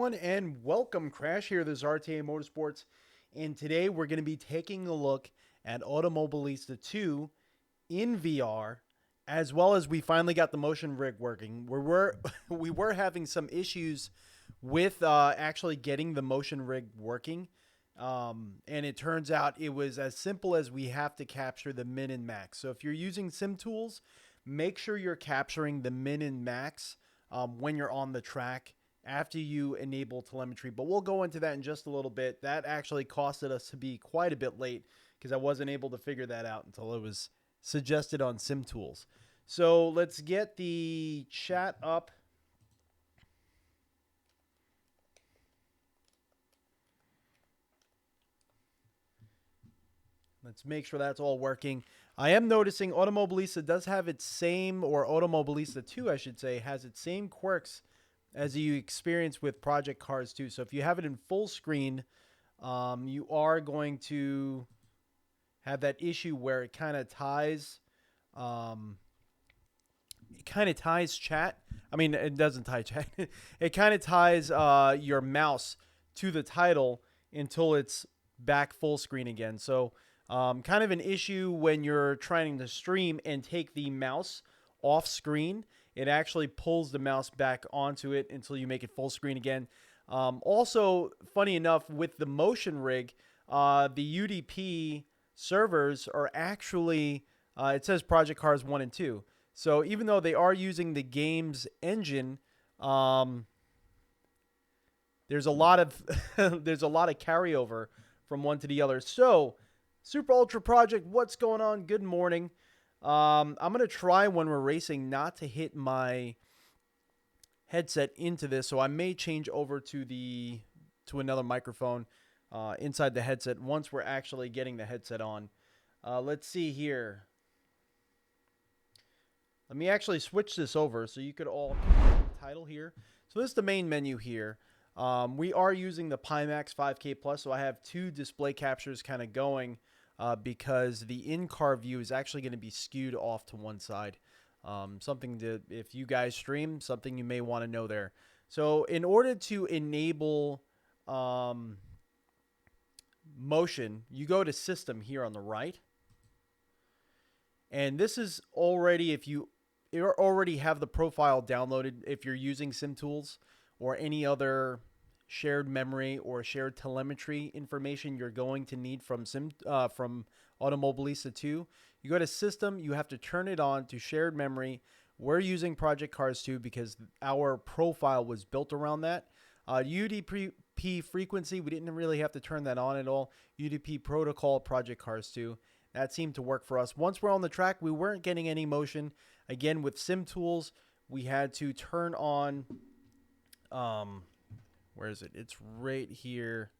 everyone, and welcome. Crash here. This is RTA Motorsports, and today we're going to be taking a look at Automobilista 2 in VR, as well as we finally got the motion rig working. We were having some issues with actually getting the motion rig working, and it turns out it was as simple as we have to capture the min and max. So if you're using sim tools, make sure you're capturing the min and max when you're on the track after you enable telemetry. But we'll go into that in just a little bit. That actually costed us to be quite a bit late because I wasn't able to figure that out until it was suggested on sim tools. So let's get the chat up. Let's make sure that's all working. I am noticing Automobilista does have its same, or Automobilista 2, I should say, has its same quirks as you experience with Project Cars 2. So if you have it in full screen, you are going to have that issue where it kind of ties, chat. I mean, it doesn't tie chat. It kind of ties your mouse to the title until it's back full screen again. So kind of an issue when you're trying to stream and take the mouse off screen. It actually pulls the mouse back onto it until you make it full screen again. Also, funny enough, with the motion rig, the UDP servers are actually, it says Project Cars 1 and 2. So even though they are using the game's engine, there's a lot of there's a lot of carryover from one to the other. So Super Ultra Project, what's going on? Good morning. I'm going to try when we're racing not to hit my headset into this, so I may change over to another microphone inside the headset once we're actually getting the headset on. Let's see here. Let me actually switch this over so you could all see the title here. So this is the main menu here. We are using the Pimax 5K Plus, so I have two display captures kind of going because the in-car view is actually going to be skewed off to one side. Something that, if you guys stream, something you may want to know there. So in order to enable motion, you go to System here on the right. And this is already, if you already have the profile downloaded, if you're using SimTools or any other shared memory or shared telemetry information you're going to need from Automobilista 2, you go to System, you have to turn it on to shared memory. We're using Project Cars 2 because our profile was built around that. UDP frequency, we didn't really have to turn that on at all. UDP protocol, Project Cars 2. That seemed to work for us. Once we're on the track, we weren't getting any motion. Again, with SimTools, we had to turn on, where is it? It's right here.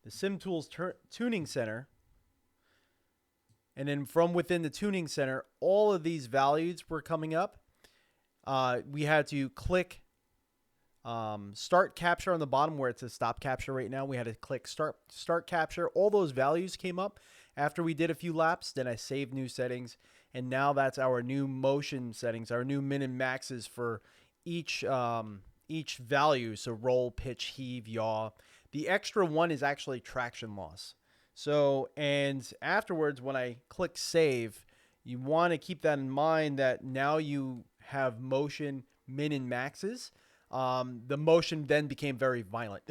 The SimTools Tuning Center. And then from within the Tuning Center, all of these values were coming up. We had to click Start Capture on the bottom where it says Stop Capture right now. We had to click Start Capture. All those values came up after we did a few laps. Then I saved new settings. And now that's our new motion settings, our new min and maxes for each value. So roll, pitch, heave, yaw. The extra one is actually traction loss. So, and afterwards, when I click save, you want to keep that in mind that now you have motion min and maxes. The motion then became very violent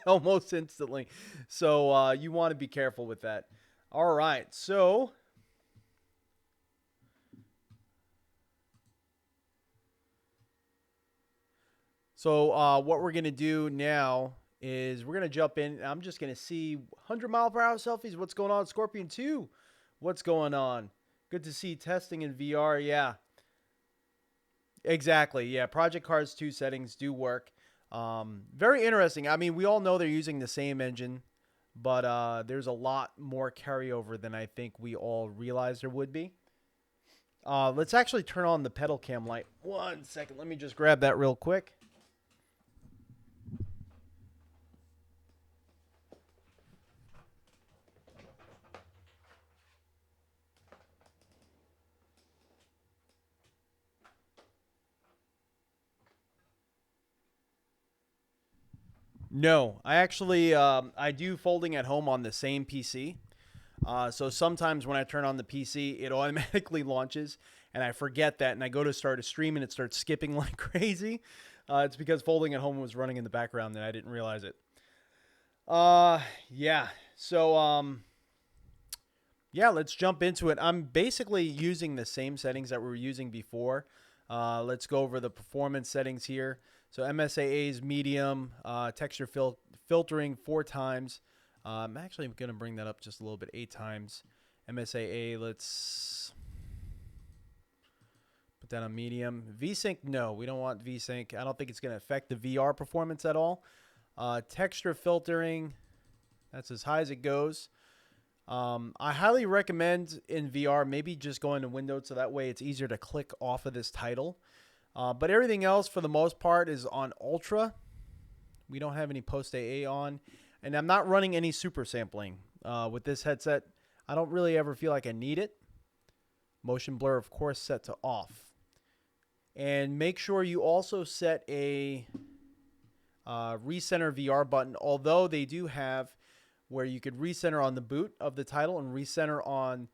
almost instantly. So you want to be careful with that. All right. So what we're going to do now is we're going to jump in. I'm just going to see 100-mile-per-hour selfies. What's going on? Scorpion 2. What's going on? Good to see testing in VR. Yeah. Exactly. Yeah. Project Cars 2 settings do work. Very interesting. I mean, we all know they're using the same engine, but there's a lot more carryover than I think we all realized there would be. Let's actually turn on the pedal cam light. 1 second. Let me just grab that real quick. No, I actually I do folding at home on the same PC. So sometimes when I turn on the PC, it automatically launches, and I forget that, and I go to start a stream, and it starts skipping like crazy. It's because folding at home was running in the background, and I didn't realize it. Yeah. So yeah, let's jump into it. I'm basically using the same settings that we were using before. Let's go over the performance settings here. So MSAA is medium, texture filtering 4 times. I'm actually going to bring that up just a little bit, 8 times. MSAA, let's put that on medium. VSync, no, we don't want VSync. I don't think it's going to affect the VR performance at all. Texture filtering, that's as high as it goes. I highly recommend in VR maybe just going to Windows so that way it's easier to click off of this title. But everything else for the most part is on Ultra. We don't have any post AA on. And I'm not running any super sampling with this headset. I don't really ever feel like I need it. Motion blur, of course, set to off. And make sure you also set a recenter VR button, although they do have where you could recenter on the boot of the title and recenter on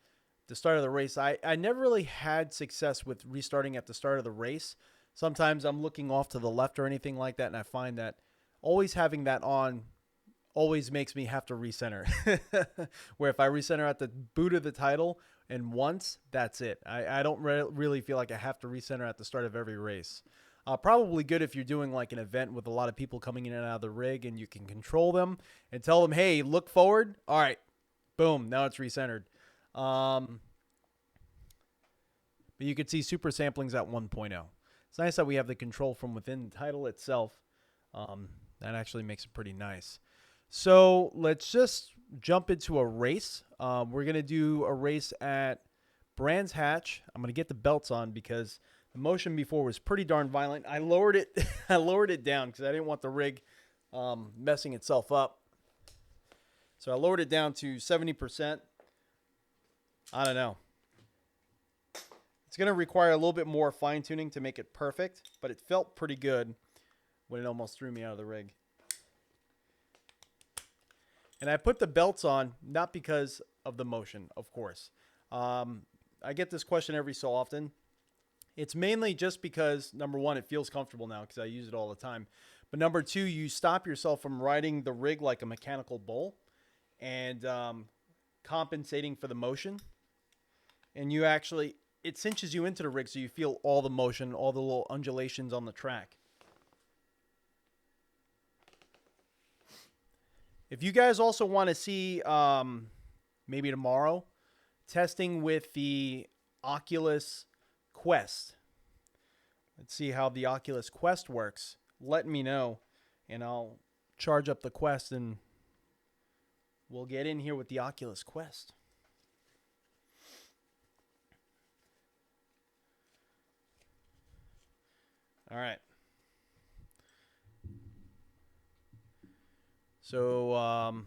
the start of the race. I never really had success with restarting at the start of the race. Sometimes I'm looking off to the left or anything like that, and I find that always having that on always makes me have to recenter. Where if I recenter at the boot of the title and once, that's it. I don't really feel like I have to recenter at the start of every race. Probably good if you're doing like an event with a lot of people coming in and out of the rig and you can control them and tell them, hey, look forward. All right, boom, now it's recentered. But you could see super samplings at 1.0. It's nice that we have the control from within the title itself. That actually makes it pretty nice. So let's just jump into a race. We're going to do a race at Brands Hatch. I'm going to get the belts on because the motion before was pretty darn violent. I lowered it. I lowered it down because I didn't want the rig messing itself up. So I lowered it down to 70%. I don't know. It's going to require a little bit more fine tuning to make it perfect, but it felt pretty good when it almost threw me out of the rig. And I put the belts on not because of the motion, of course. I get this question every so often. It's mainly just because, number one, it feels comfortable now because I use it all the time. But number two, you stop yourself from riding the rig like a mechanical bull and compensating for the motion. And you actually, it cinches you into the rig so you feel all the motion, all the little undulations on the track. If you guys also want to see, maybe tomorrow, testing with the Oculus Quest. Let's see how the Oculus Quest works. Let me know, and I'll charge up the Quest, and we'll get in here with the Oculus Quest. All right. So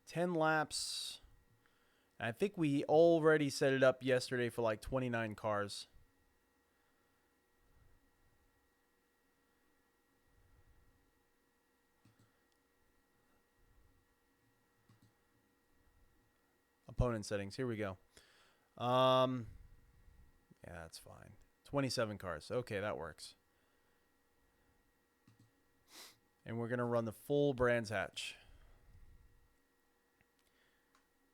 10 laps. I think we already set it up yesterday for like 29 cars. Opponent settings. Here we go. Yeah, that's fine. 27 cars. Okay, that works. And we're going to run the full Brands Hatch.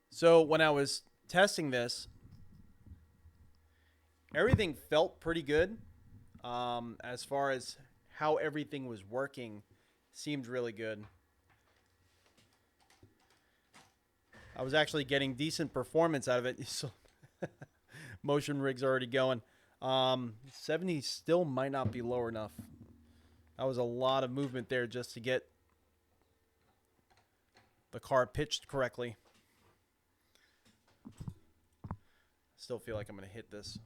So when I was testing this, everything felt pretty good. As far as how everything was working, seemed really good. I was actually getting decent performance out of it. So motion rig's already going. 70 still might not be low enough. That was a lot of movement there just to get the car pitched correctly. Still feel like I'm going to hit this.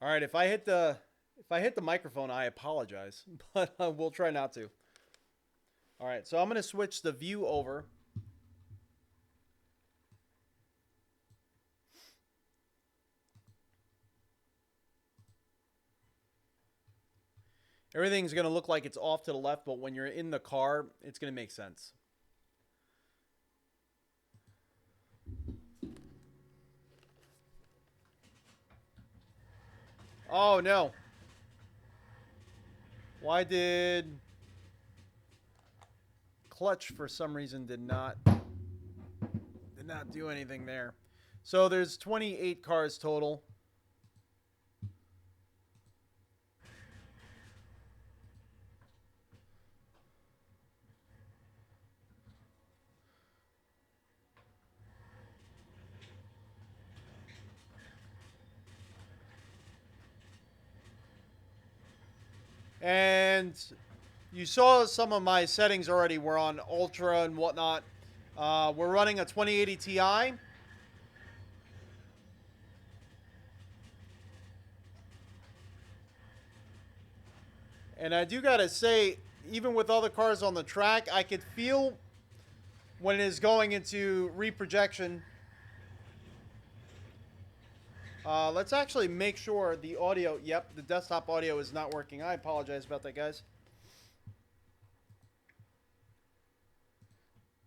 All right, if I hit the microphone, I apologize, but we'll try not to. All right, so I'm going to switch the view over. Everything's going to look like it's off to the left, but when you're in the car, it's going to make sense. Oh, no. Why did... Clutch, for some reason, did not do anything there. So there's 28 cars total. And you saw some of my settings already. We're on Ultra and whatnot. We're running a 2080 Ti. And I do gotta say, even with other cars on the track, I could feel when it is going into reprojection. Let's actually make sure the audio, yep, the desktop audio is not working. I apologize about that, guys.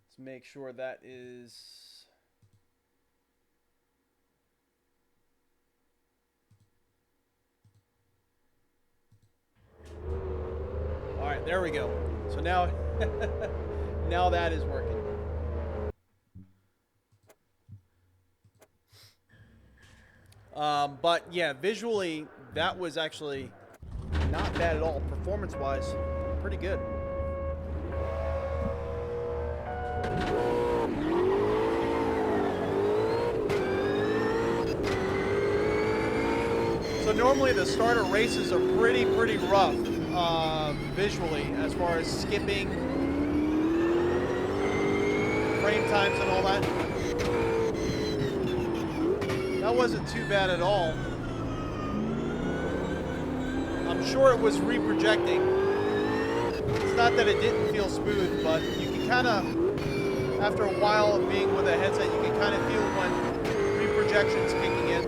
Let's make sure that is... All right, there we go. So now, now that is working. But yeah, visually, that was actually not bad at all. Performance-wise, pretty good. So normally the starter races are pretty rough visually, as far as skipping, frame times and all that. That wasn't too bad at all. I'm sure it was reprojecting. It's not that it didn't feel smooth, but you can kind of, after a while of being with a headset, you can kind of feel when reprojection's kicking in.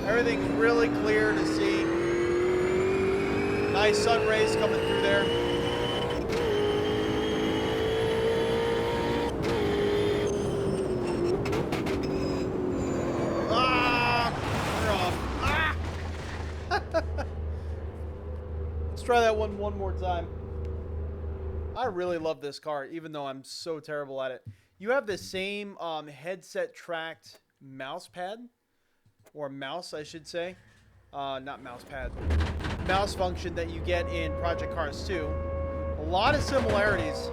Everything's really clear to see. Nice sun rays coming through there. Let's try that one more time. I really love this car, even though I'm so terrible at it. You have the same headset tracked mouse pad, or mouse, I should say. Not mouse pad. Mouse function that you get in Project Cars 2. A lot of similarities.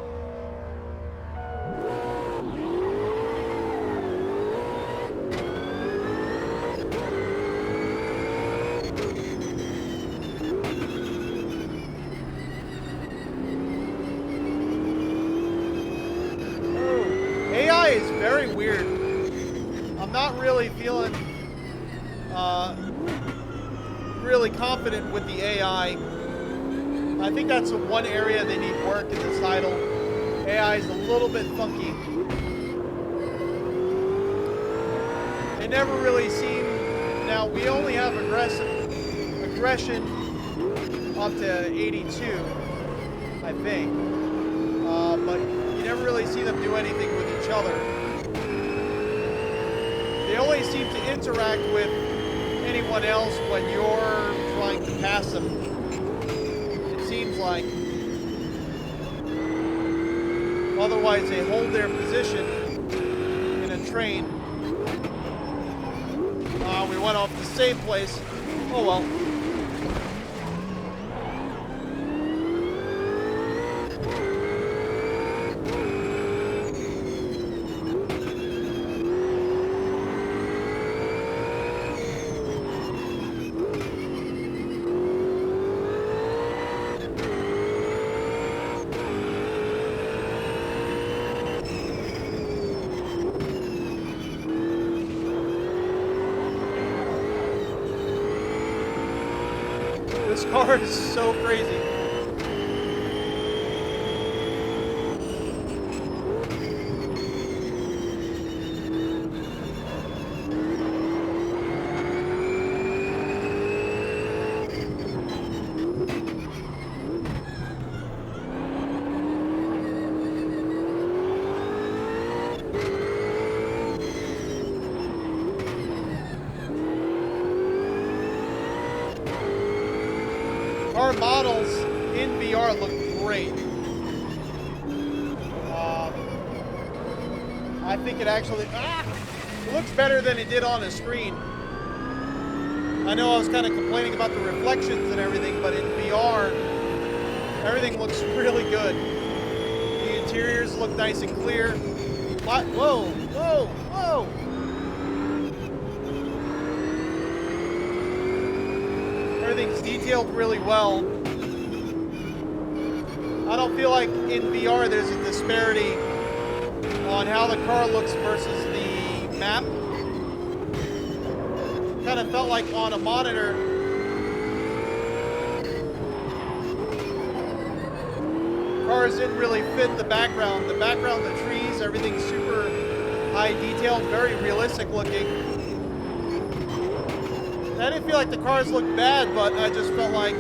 AI is very weird. I'm not really feeling really confident with the AI. I think that's the one area they need work in this title. AI is a little bit funky. They never really seem... Now, we only have aggression up to 82, I think. But you never really see them do anything with each other. They only seem to interact with anyone else when you're trying to pass them. It seems like. Otherwise, they hold their position in a train. We went off the same place. Oh well. This car is so crazy. car models in VR look great. I think it actually it looks better than it did on the screen. I know I was kind of complaining about the reflections and everything, but in VR, everything looks really good. The interiors look nice and clear. Whoa, whoa, whoa! Everything's detailed really well. I don't feel like in VR there's a disparity on how the car looks versus the map. Kind of felt like on a monitor, cars didn't really fit the background. The background, the trees, everything's super high detailed, very realistic looking. I didn't feel like the cars looked bad, but I just felt like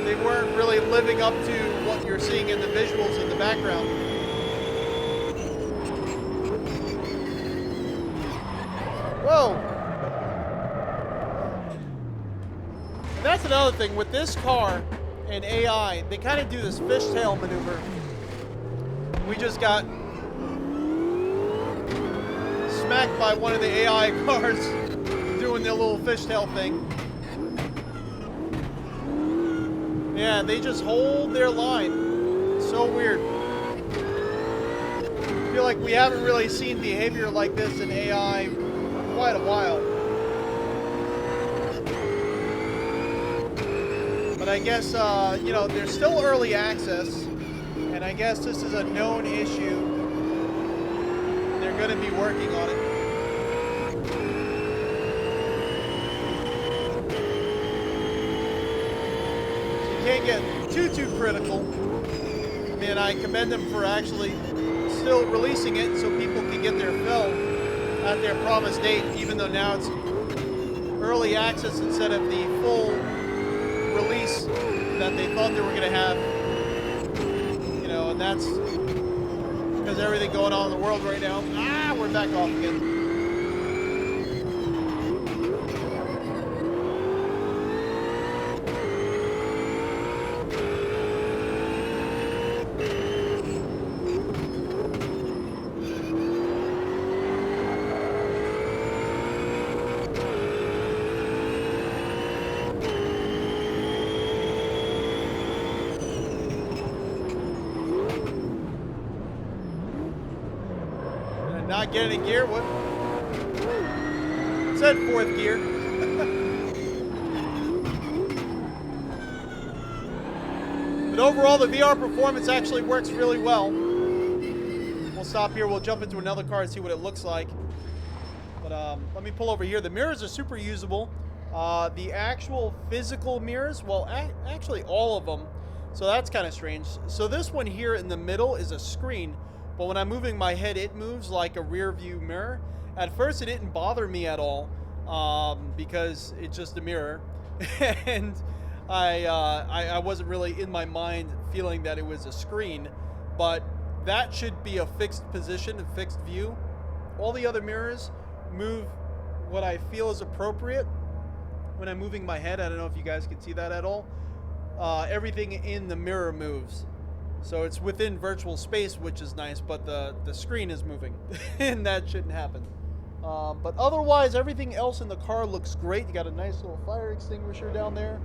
they weren't really living up to what you're seeing in the visuals in the background. Whoa! And that's another thing with this car and AI, they kind of do this fishtail maneuver. We just got smacked by one of the AI cars doing their little fishtail thing. Yeah, they just hold their line. So weird. I feel like we haven't really seen behavior like this in AI for quite a while. But I guess, you know, there's still early access, and I guess this is a known issue. They're going to be working on it. So you can't get too critical. I mean, I commend them for actually still releasing it so people can get their fill at their promised date, even though now it's early access instead of the full release that they thought they were going to have. You know, and that's because everything going on in the world right now. We're back off again. Not getting a gear. What? It said fourth gear. But overall, the VR performance actually works really well. We'll stop here. We'll jump into another car and see what it looks like. But let me pull over here. The mirrors are super usable. The actual physical mirrors, well, actually all of them. So that's kind of strange. So this one here in the middle is a screen. But when I'm moving my head, it moves like a rear view mirror. At first, it didn't bother me at all because it's just a mirror. And I wasn't really in my mind feeling that it was a screen. But that should be a fixed position, a fixed view. All the other mirrors move what I feel is appropriate when I'm moving my head. I don't know if you guys can see that at all. Everything in the mirror moves. So it's within virtual space, which is nice, but the screen is moving, and that shouldn't happen. But otherwise, everything else in the car looks great. You got a nice little fire extinguisher down there.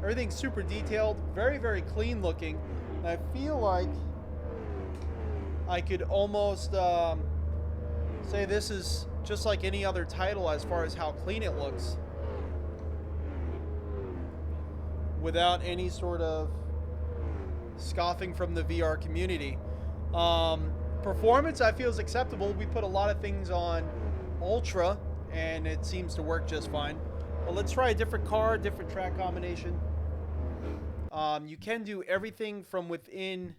Everything's super detailed, very, very clean looking. And I feel like I could almost say this is just like any other title as far as how clean it looks, without any sort of scoffing from the VR community. Performance I feel is acceptable. We put a lot of things on Ultra and it seems to work just fine. But let's try a different car, different track combination. You can do everything from within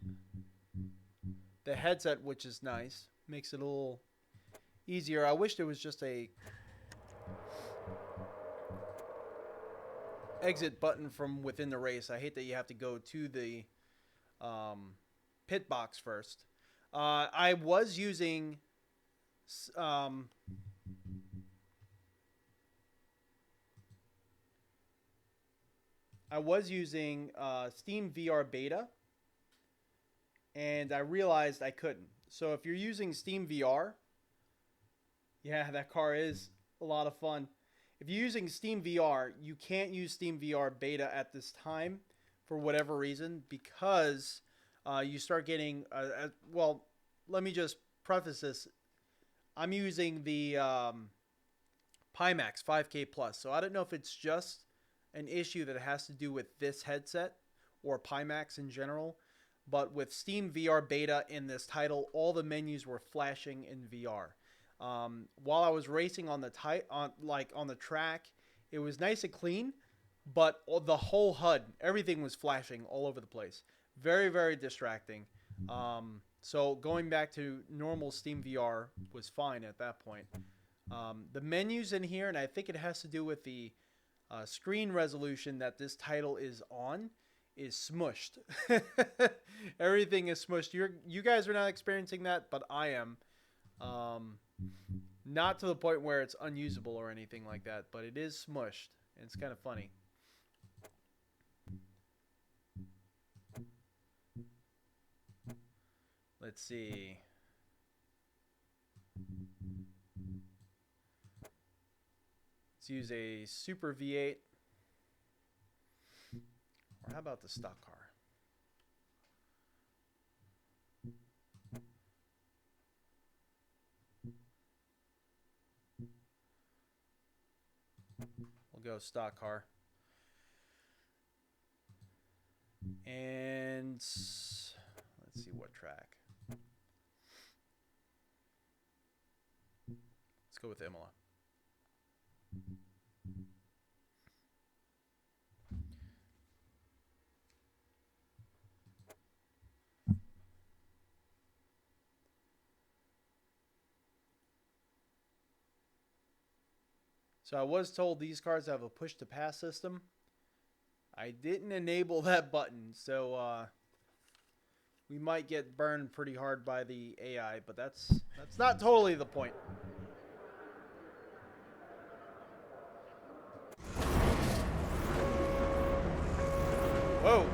the headset, which is nice. Makes it a little easier. I wish there was just a exit button from within the race. I hate that you have to go to the pit box first. I was using I was using Steam VR Beta, and I realized I couldn't. So if you're using Steam VR, yeah, that car is a lot of fun. If you're using Steam VR, you can't use Steam VR Beta at this time for whatever reason, because you start getting, well, let me just preface this. I'm using the Pimax 5K Plus, so I don't know if it's just an issue that has to do with this headset or Pimax in general, but with Steam VR Beta in this title, all the menus were flashing in VR. While I was racing on the track, it was nice and clean, but the whole HUD, everything was flashing all over the place. Very, very distracting. So going back to normal Steam VR was fine at that point. The menus in here, and I think it has to do with the screen resolution that this title is on, is smushed. Everything is smushed. You guys are not experiencing that, but I am. Not to the point where it's unusable or anything like that, but it is smushed, and it's kind of funny. Let's see. Let's use a Super V8. Or how about the stock car? We'll go stock car. And let's see what track. Let's go with Imola. So I was told these cars have a push-to-pass system. I didn't enable that button, so we might get burned pretty hard by the AI, but that's not totally the point. Whoa.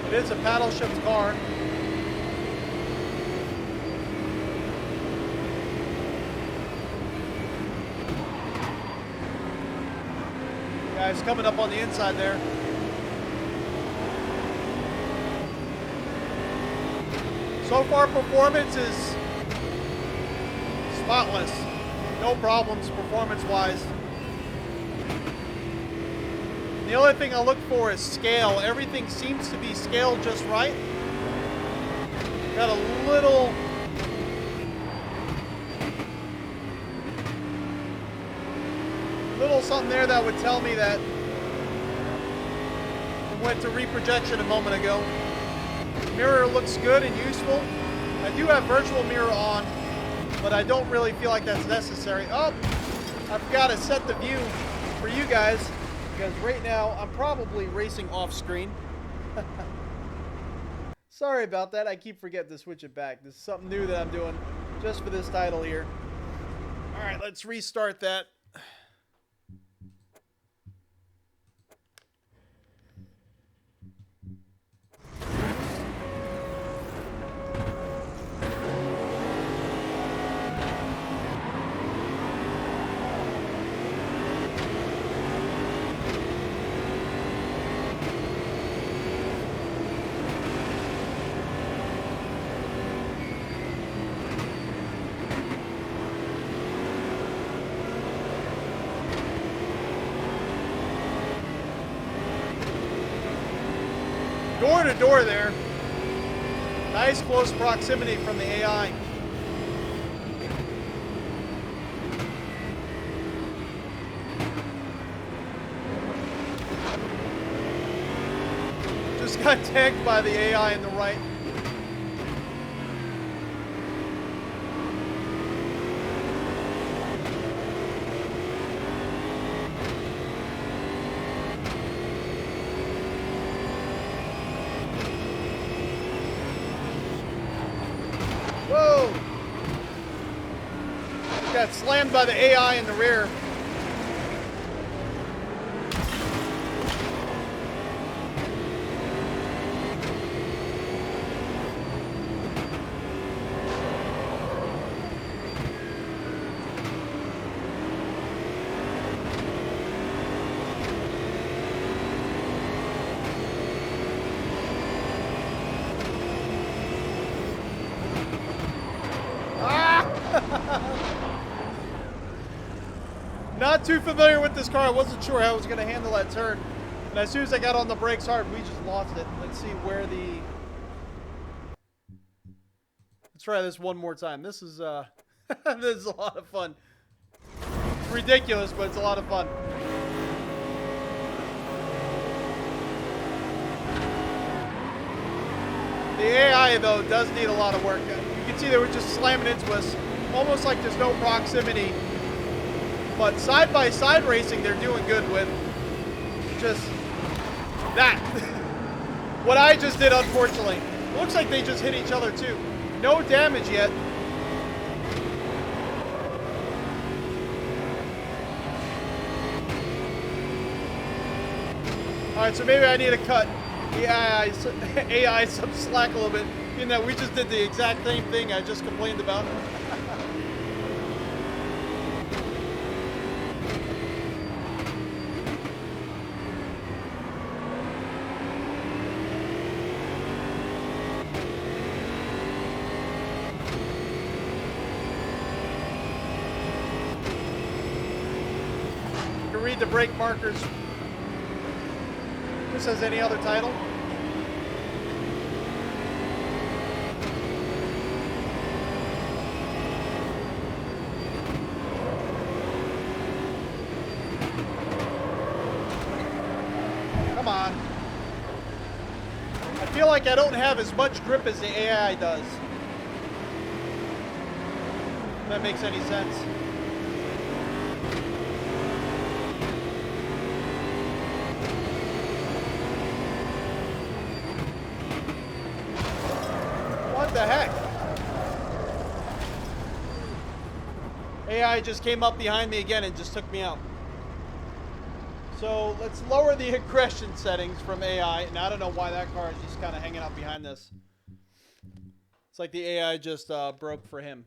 It is a paddle shift car. Guys coming up on the inside there. So far performance is spotless. No problems performance-wise. The only thing I look for is scale. Everything seems to be scaled just right. Got a little something there that would tell me that it went to reprojection a moment ago. Mirror looks good and useful. I do have virtual mirror on, but I don't really feel like that's necessary. Oh, I forgot to set the view for you guys, because right now I'm probably racing off screen. Sorry about that. I keep forgetting to switch it back. This is something new that I'm doing just for this title here. All right, let's restart that. Door to door there. Nice close proximity from the AI. Just got tagged by the AI in the right. Whoa! got slammed by the AI in the rear. Not too familiar with this car. I wasn't sure how I was going to handle that turn. And as soon as I got on the brakes hard, we just lost it. Let's see where the... Let's try this one more time. This is this is a lot of fun. It's ridiculous, but it's a lot of fun. The AI, though, does need a lot of work. You can see they were just slamming into us. Almost like there's no proximity. But side-by-side racing, they're doing good with just that. What I just did, unfortunately. Looks like they just hit each other, too. No damage yet. Alright, so maybe I need to cut the AI some slack a little bit. You know, we just did the exact same thing I just complained about. Read the brake markers. This has any other title? Come on. I feel like I don't have as much grip as the AI does. If that makes any sense. What the heck? AI just came up behind me again and just took me out. So let's lower the aggression settings from AI. And I don't know why that car is just kind of hanging out behind this. It's like the AI just broke for him.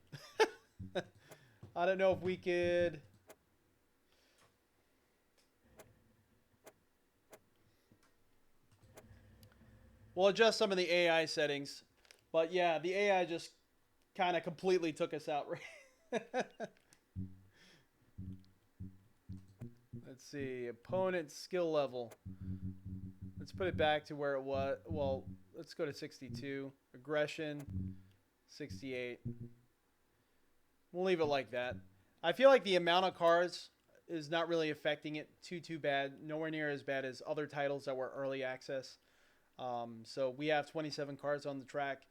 I don't know if we could... We'll adjust some of the AI settings. But yeah, the AI just kind of completely took us out. Let's see. Opponent skill level. Let's put it back to where it was. Well, let's go to 62. Aggression, 68. We'll leave it like that. I feel like the amount of cars is not really affecting it too bad. Nowhere near as bad as other titles that were early access. So we have 27 cars on the track.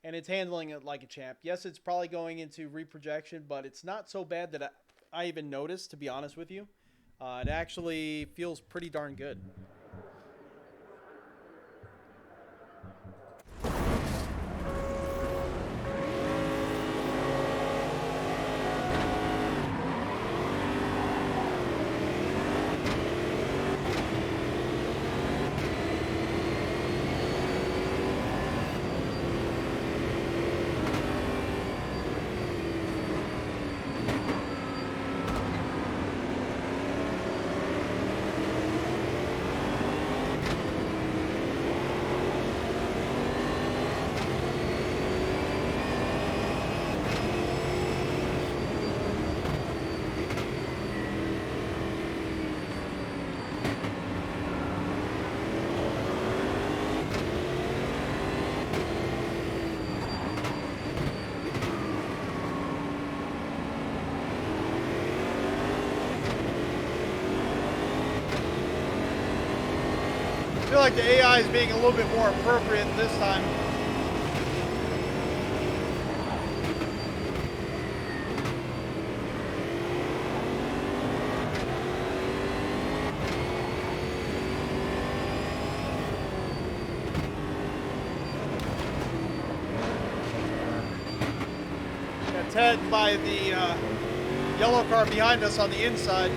And it's handling it like a champ. Yes, it's probably going into reprojection, but it's not so bad that I even noticed, to be honest with you. It actually feels pretty darn good. I feel like the AI is being a little bit more appropriate this time. Got tagged by the yellow car behind us on the inside.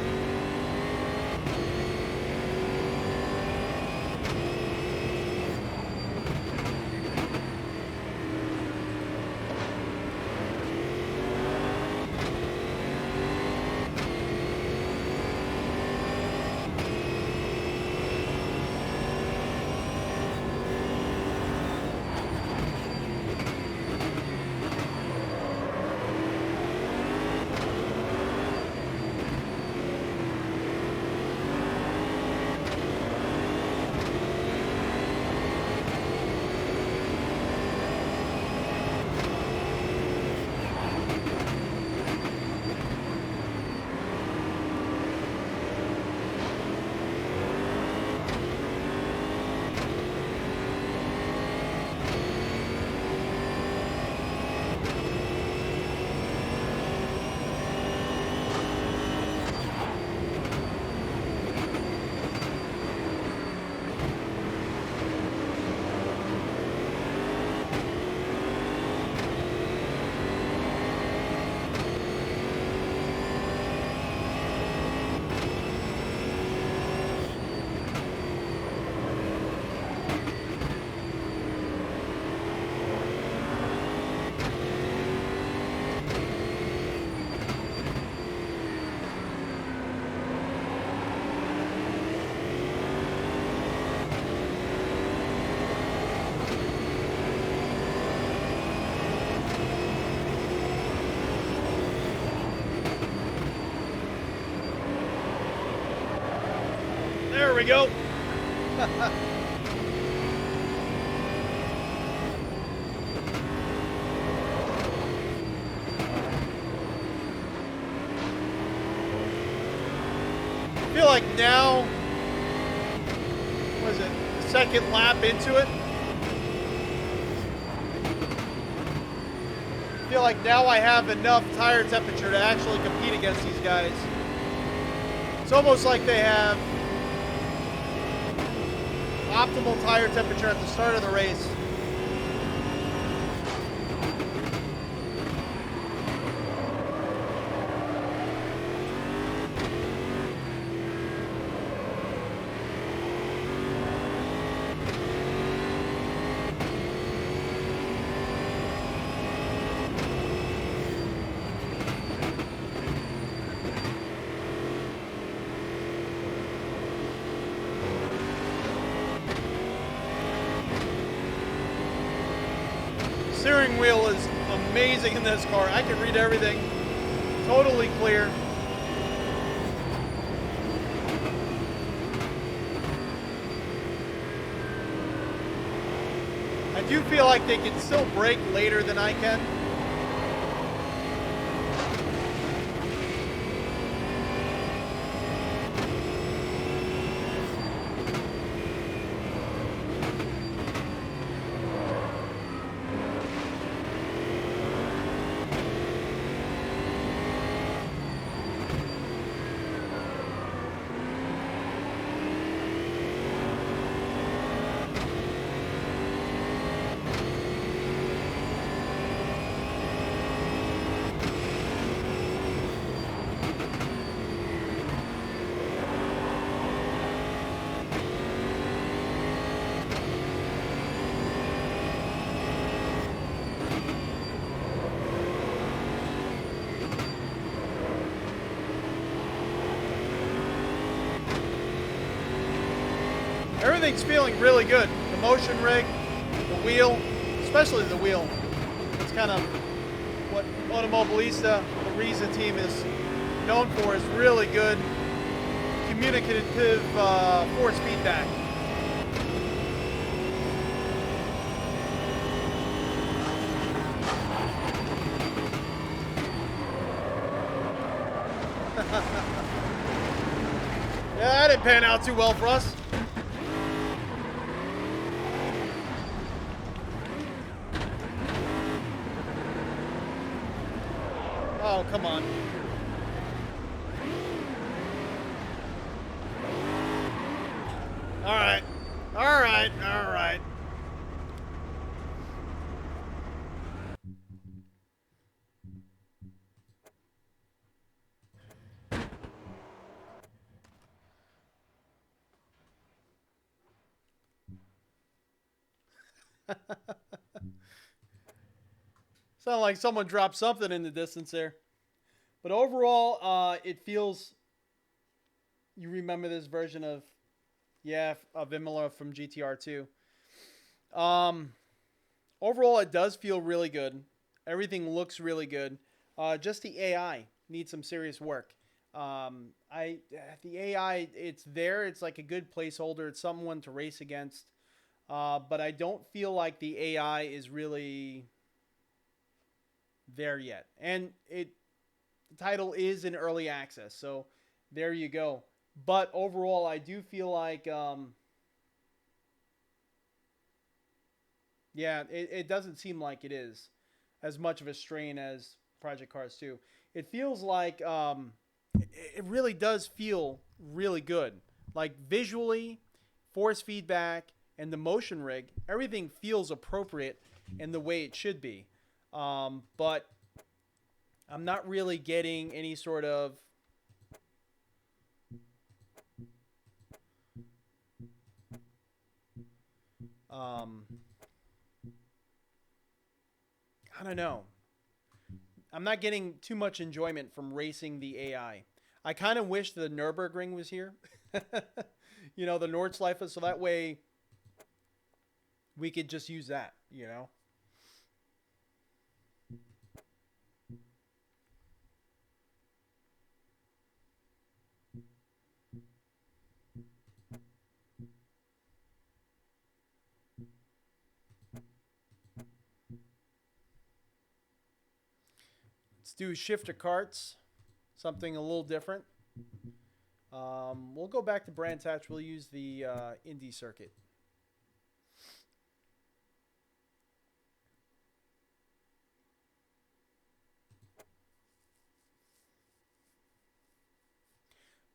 There we go. I feel like now, what is it, the second lap into it? I feel like now I have enough tire temperature to actually compete against these guys. It's almost like they have optimal tire temperature at the start of the race. Steering wheel is amazing in this car. I can read everything totally clear. I do feel like they can still brake later than I can. Everything's feeling really good. The motion rig, the wheel, especially the wheel. It's kind of what Automobilista, the Riza team, is known for, is really good communicative force feedback. Yeah, that didn't pan out too well for us. Oh, come on. All right. All right. All right. Sound like someone dropped something in the distance there. But overall, it feels... You remember this version of... Yeah, of Imola from GTR 2. Overall, it does feel really good. Everything looks really good. Just the AI needs some serious work. The AI, it's there. It's like a good placeholder. It's someone to race against. But I don't feel like the AI is really there yet. And the title is in early access, so there you go. But overall, I do feel like, yeah, it doesn't seem like it is as much of a strain as Project Cars 2. It feels like it really does feel really good. Like visually, force feedback, and the motion rig, everything feels appropriate in the way it should be. But I'm not really getting any sort of I don't know. I'm not getting too much enjoyment from racing the AI. I kind of wish the Nürburgring was here. You know, the Nordschleife, so that way we could just use that, you know? Let's do shifter carts, something a little different. We'll go back to Brands Hatch. We'll use the Indy circuit.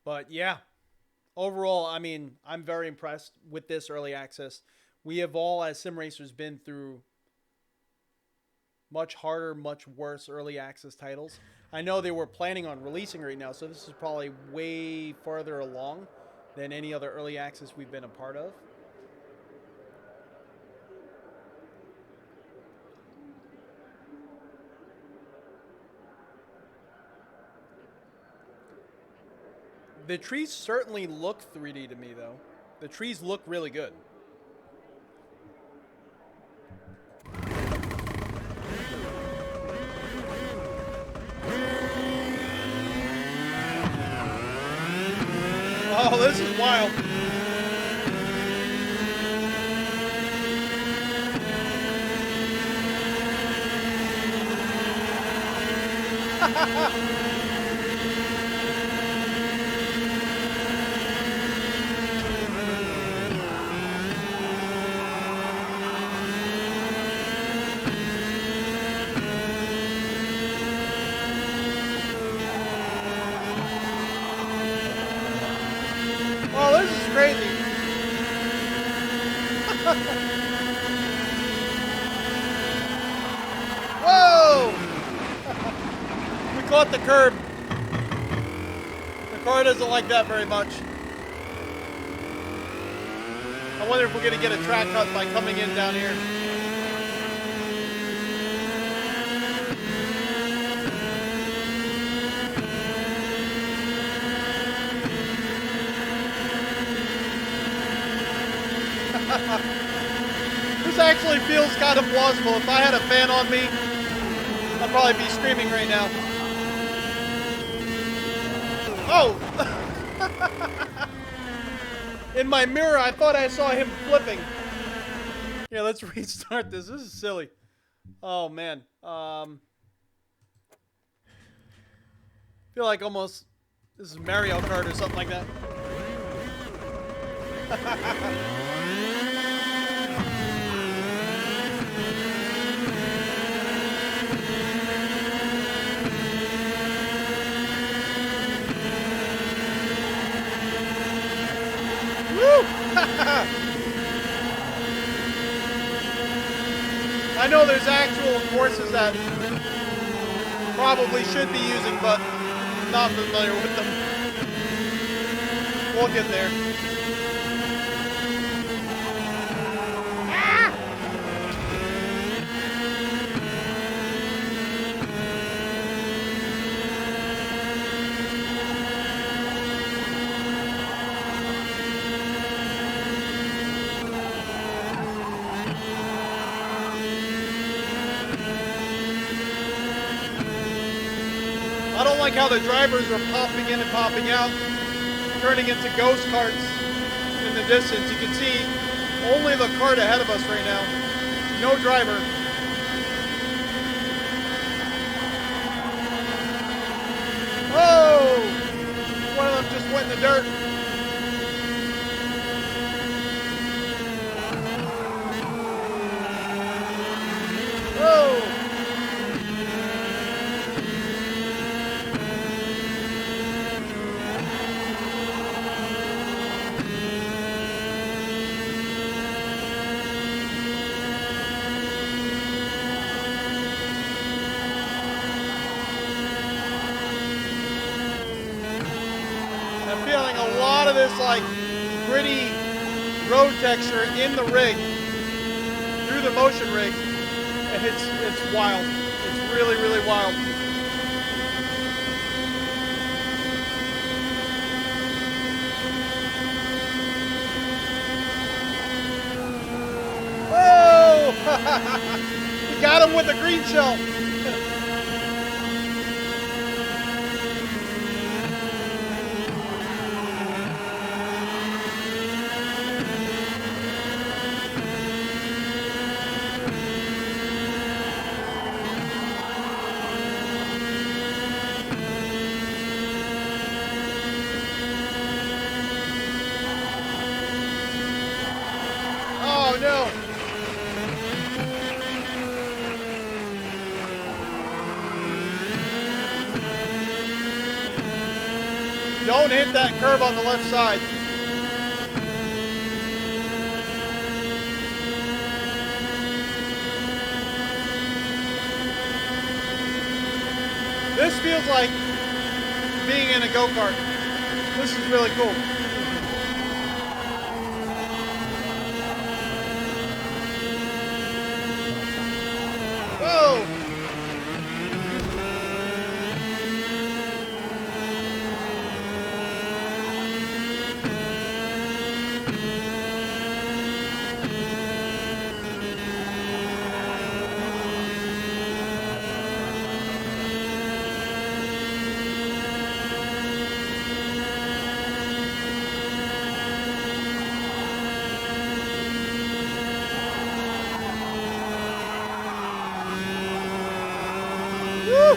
But yeah, overall, I mean, I'm very impressed with this early access. We have all, as sim racers, been through much harder, much worse early access titles. I know they were planning on releasing right now, so this is probably way farther along than any other early access we've been a part of. The trees certainly look 3D to me, though. The trees look really good. Oh, this is wild. Oh, this is crazy. Whoa! We caught the curb. The car doesn't like that very much. I wonder if we're going to get a track cut by coming in down here. This actually feels kind of plausible. If I had a fan on me, I'd probably be screaming right now. Oh! In my mirror, I thought I saw him flipping. Yeah, let's restart this. This is silly. Oh, man. Feel like almost this is Mario Kart or something like that. I know there's actual courses that probably should be using, but not familiar with them. We'll get there. Ah! don't like how the drivers are popping in and popping out, turning into ghost carts in the distance. You can see only the cart ahead of us right now. No driver. Oh! One of them just went in the dirt. Oh! I'm feeling a lot of this like gritty road texture in the rig, through the motion rig. It's wild. It's really, really wild. Whoa! We got him with the green shell. Oh no! Don't hit that curb on the left side. This feels like being in a go-kart. This is really cool. Whoa! Woo!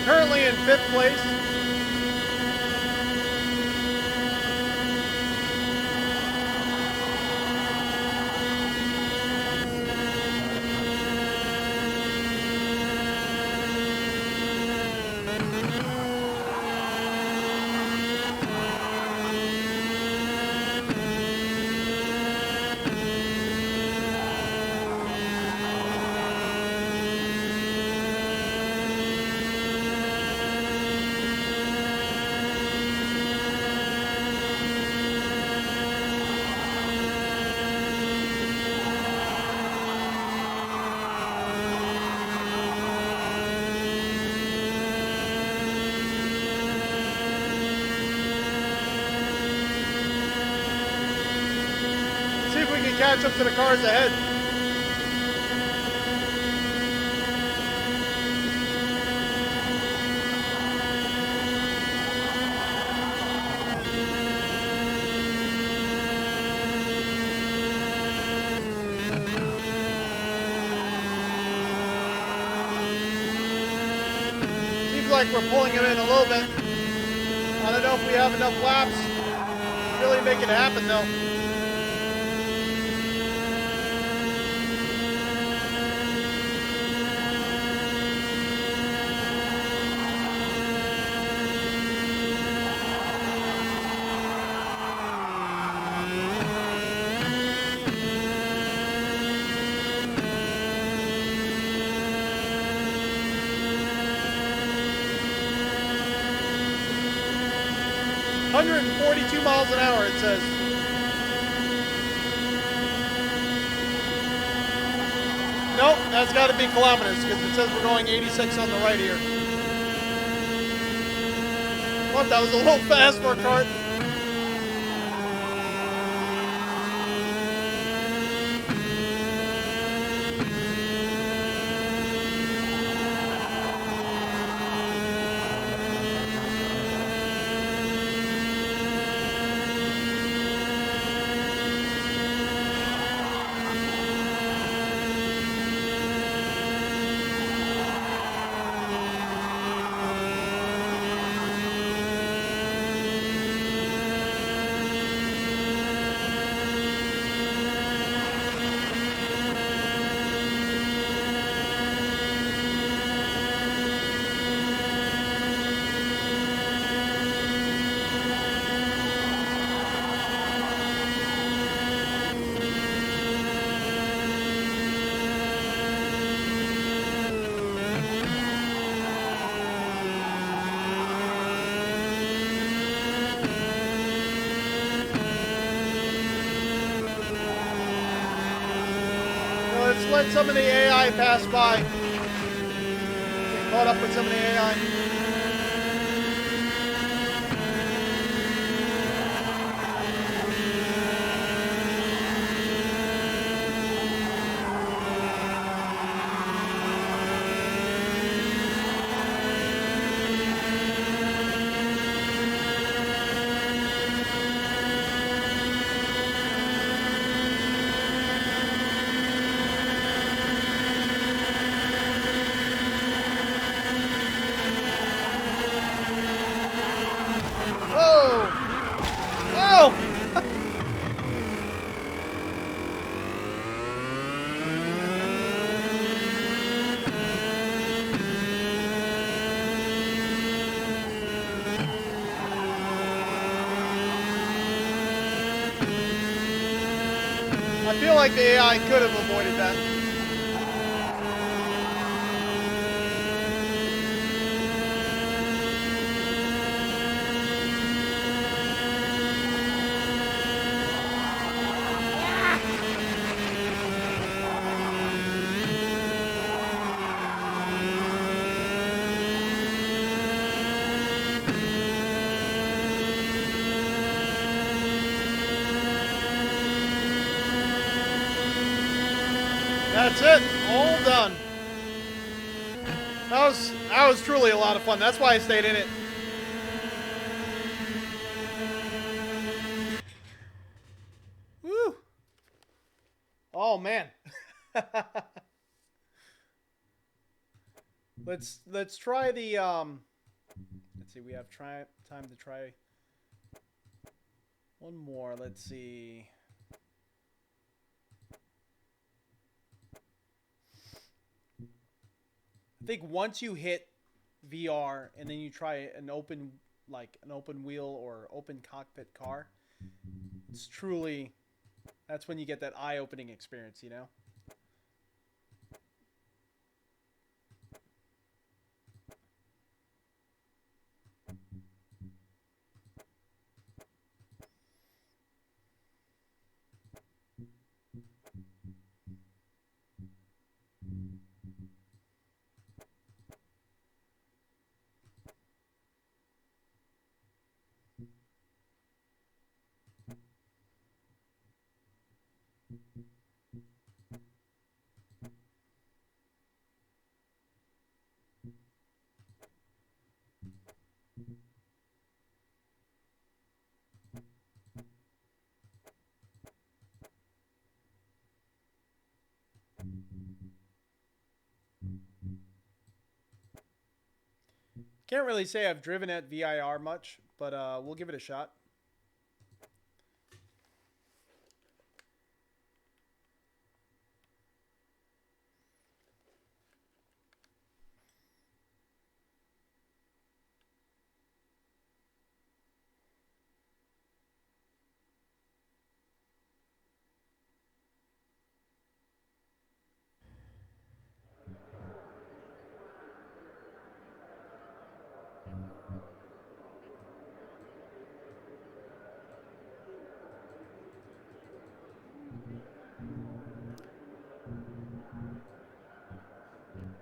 Currently in 5th place. See if we can catch up to the cars ahead. like we're pulling him in a little bit. I don't know if we have enough laps to really make it happen, though. $142 miles an hour, it says. Nope, that's got to be kilometers because it says we're going 86 on the right here. What? That was a little fast for a kart. Let's let some of the AI pass by. Get caught up with some of the AI. I feel like the AI could have avoided that. That's it, all done. That was truly a lot of fun. That's why I stayed in it. Woo! Oh man. Let's try the let's see, we have time to try one more. Let's see. I think once you hit VR and then you try an open wheel or open cockpit car, it's truly, that's when you get that eye-opening experience, you know? Can't really say I've driven at VIR much, but we'll give it a shot.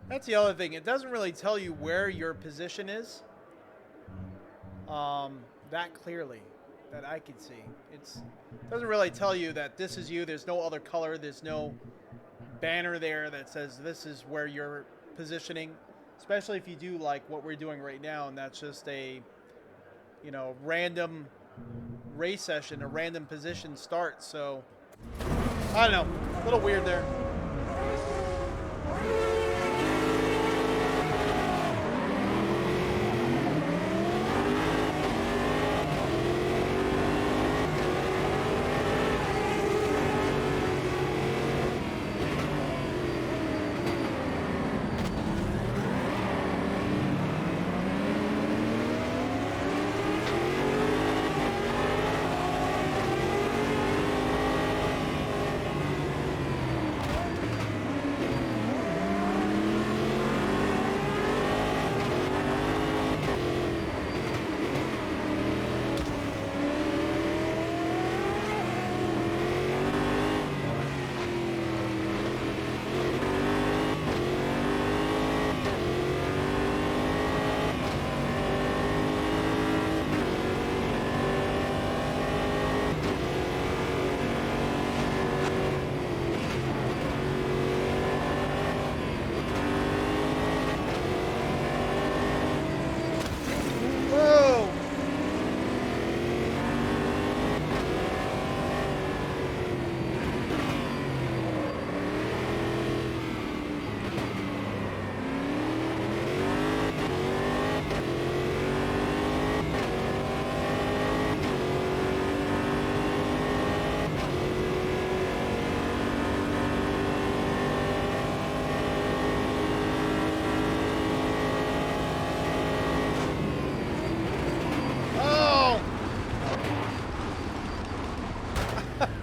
That's the other thing. It doesn't really tell you where your position is that clearly that I can see. It doesn't really tell you that this is you. There's no other color. There's no banner there that says this is where you're positioning, especially if you do like what we're doing right now, and that's just a, you know, random race session, a random position start. So I don't know, a little weird there.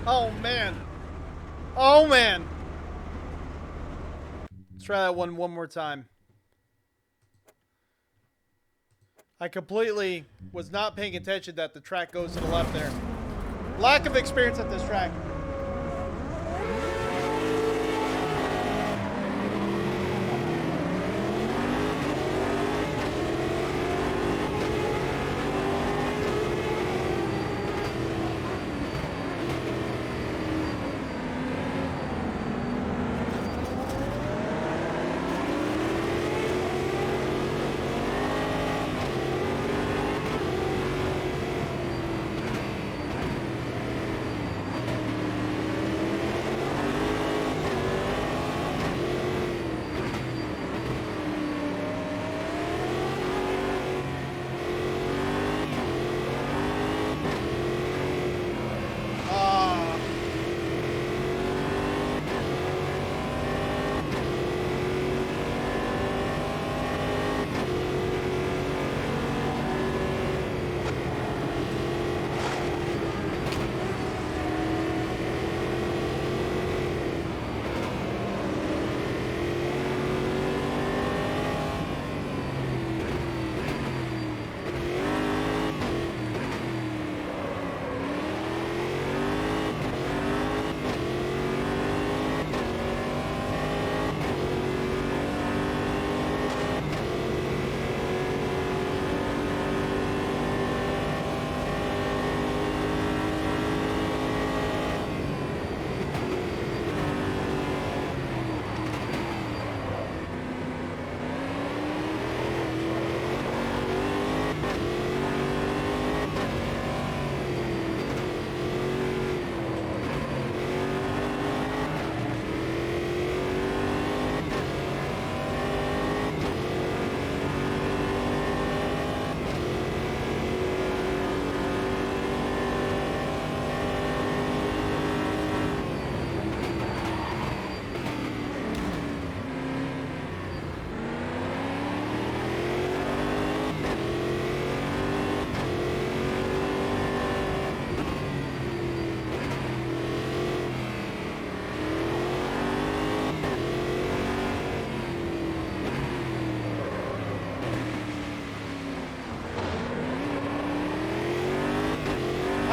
Oh, man. Oh, man. Let's try that one more time. I completely was not paying attention that the track goes to the left there. Lack of experience at this track.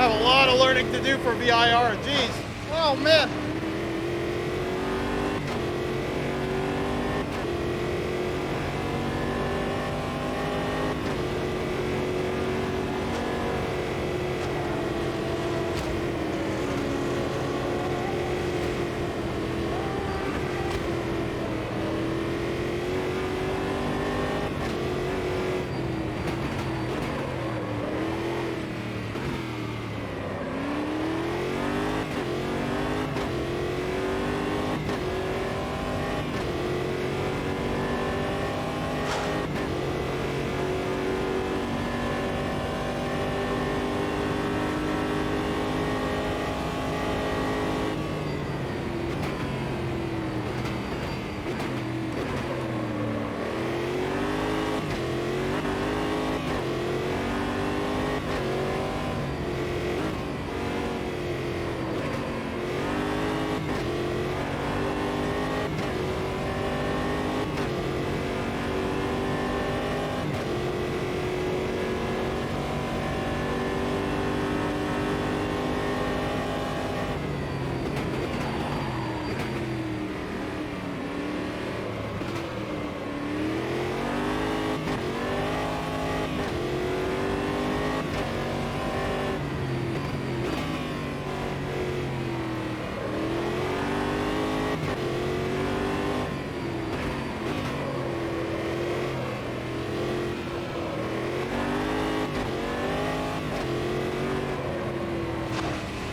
I have a lot of learning to do for VIR. Jeez. Oh, man.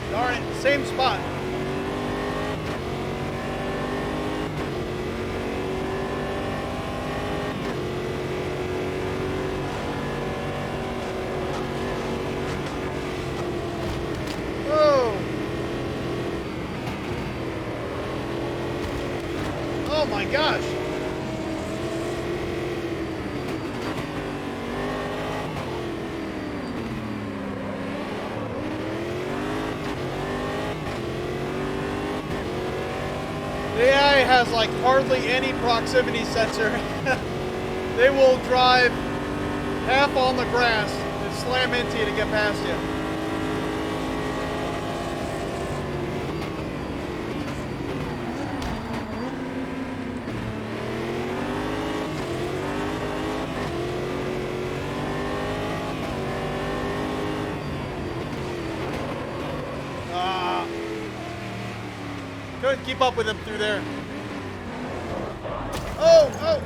Darn it, same spot. Oh. Oh my gosh. The AI has like hardly any proximity sensor. They will drive half on the grass and slam into you to get past you. Couldn't keep up with him through there. Oh, oh.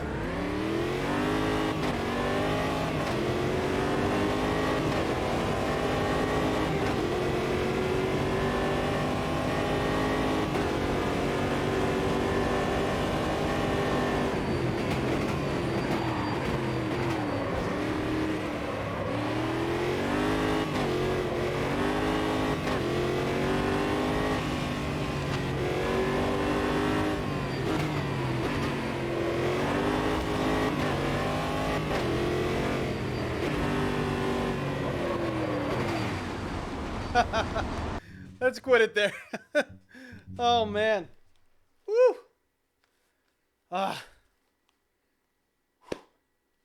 Let's quit it there. Oh man. Woo. All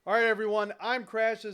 right, everyone. I'm Crash.